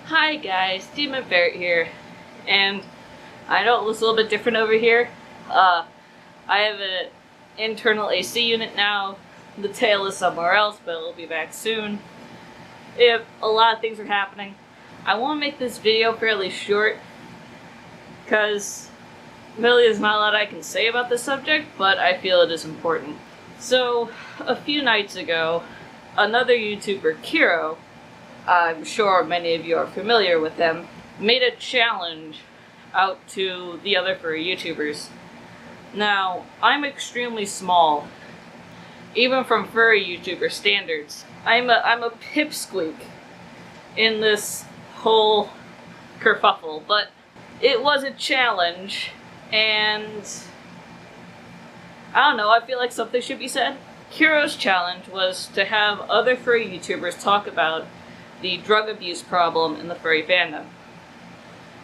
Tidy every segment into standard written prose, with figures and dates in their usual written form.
Hi guys, Demon Ferret here, and I know it looks a little bit different over here. I have an internal AC unit now. The tail is somewhere else, but it'll be back soon. If a lot of things are happening, I want to make this video fairly short, because really there's not a lot I can say about this subject, but I feel it is important. So, a few nights ago, another YouTuber, Kiro, I'm sure many of you are familiar with him, made a challenge out to the other furry YouTubers. Now, I'm extremely small, even from furry YouTuber standards. I'm a pipsqueak in this whole kerfuffle, but it was a challenge, and I don't know, I feel like something should be said. Kiro's challenge was to have other furry YouTubers talk about the drug abuse problem in the furry fandom.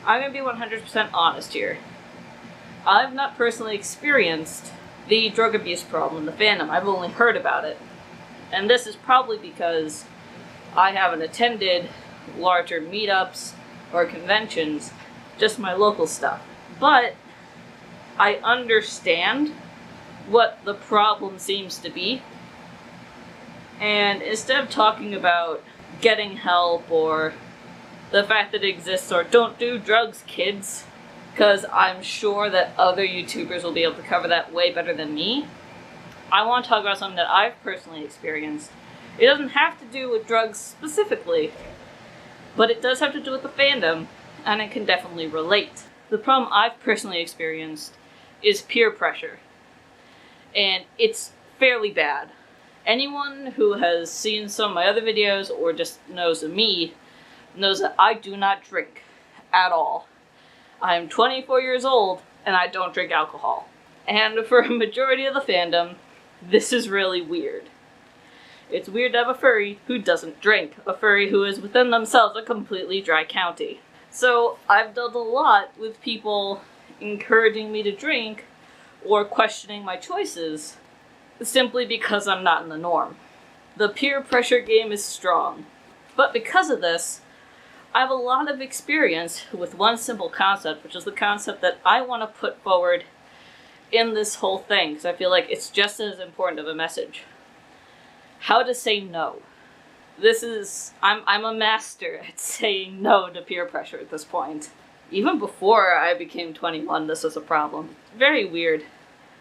I'm gonna be 100% honest here. I've not personally experienced the drug abuse problem in the fandom. I've only heard about it. And this is probably because I haven't attended larger meetups or conventions, just my local stuff. But I understand what the problem seems to be. And instead of talking about getting help or the fact that it exists or don't do drugs, kids, because I'm sure that other YouTubers will be able to cover that way better than me, I want to talk about something that I've personally experienced. It doesn't have to do with drugs specifically, but it does have to do with the fandom, and it can definitely relate. The problem I've personally experienced is peer pressure, and it's fairly bad. Anyone who has seen some of my other videos or just knows of me knows that I do not drink at all. I'm 24 years old and I don't drink alcohol. And for a majority of the fandom, this is really weird. It's weird to have a furry who doesn't drink, a furry who is within themselves a completely dry county. So I've dealt a lot with people encouraging me to drink or questioning my choices simply because I'm not in the norm. The peer pressure game is strong. But because of this, I have a lot of experience with one simple concept, which is the concept that I want to put forward in this whole thing, because I feel like it's just as important of a message. How to say no. I'm a master at saying no to peer pressure at this point. Even before I became 21, this was a problem. Very weird.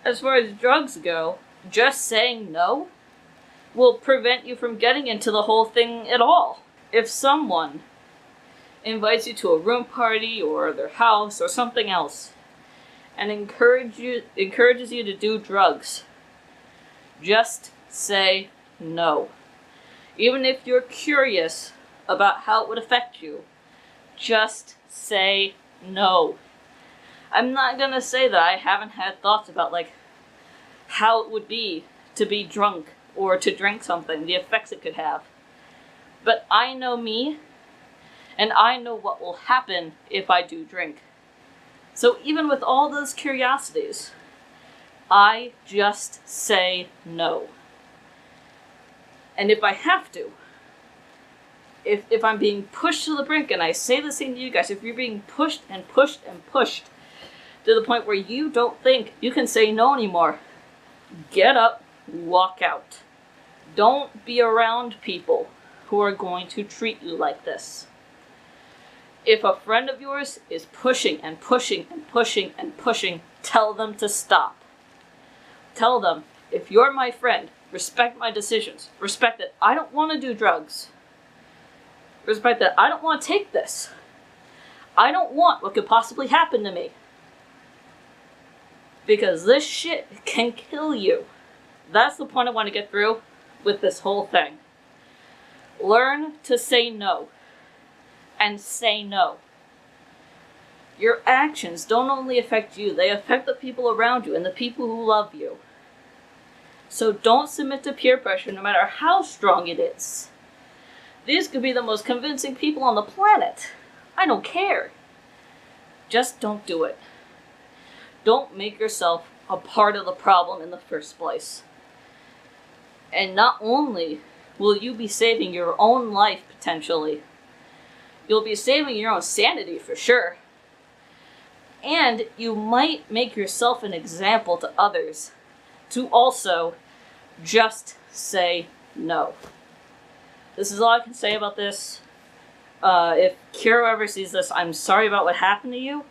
As far as drugs go, just saying no will prevent you from getting into the whole thing at all. If someone invites you to a room party or their house or something else and encourages you to do drugs, just say no. Even if you're curious about how it would affect you, just say no. I'm not gonna say that I haven't had thoughts about how it would be to be drunk or to drink something, the effects it could have. But I know me, and I know what will happen if I do drink. So even with all those curiosities, I just say no. And if I have to, if I'm being pushed to the brink, and I say the same to you guys, if you're being pushed and pushed and pushed to the point where you don't think you can say no anymore, get up, walk out. Don't be around people who are going to treat you like this. If a friend of yours is pushing and pushing and pushing and pushing, tell them to stop. Tell them, if you're my friend, respect my decisions. Respect that I don't want to do drugs. Respect that I don't want to take this. I don't want what could possibly happen to me. Because this shit can kill you. That's the point I want to get through with this whole thing. Learn to say no. And say no. Your actions don't only affect you, they affect the people around you and the people who love you. So don't submit to peer pressure no matter how strong it is. These could be the most convincing people on the planet. I don't care. Just don't do it. Don't make yourself a part of the problem in the first place. And not only will you be saving your own life potentially, You'll be saving your own sanity for sure. And you might make yourself an example to others to also just say no. This is all I can say about this. If Kiro ever sees this, I'm sorry about what happened to you.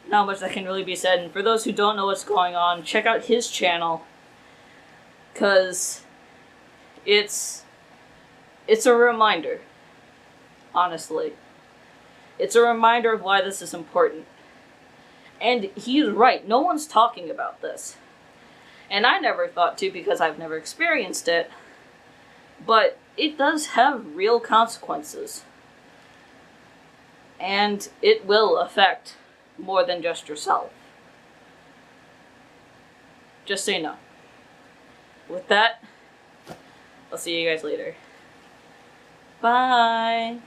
Not much that can really be said. And for those who don't know what's going on, check out his channel. Because it's a reminder. Honestly. It's a reminder of why this is important. And he's right. No one's talking about this. And I never thought to because I've never experienced it. But it does have real consequences. And it will affect more than just yourself. Just say no. With that, I'll see you guys later. Bye!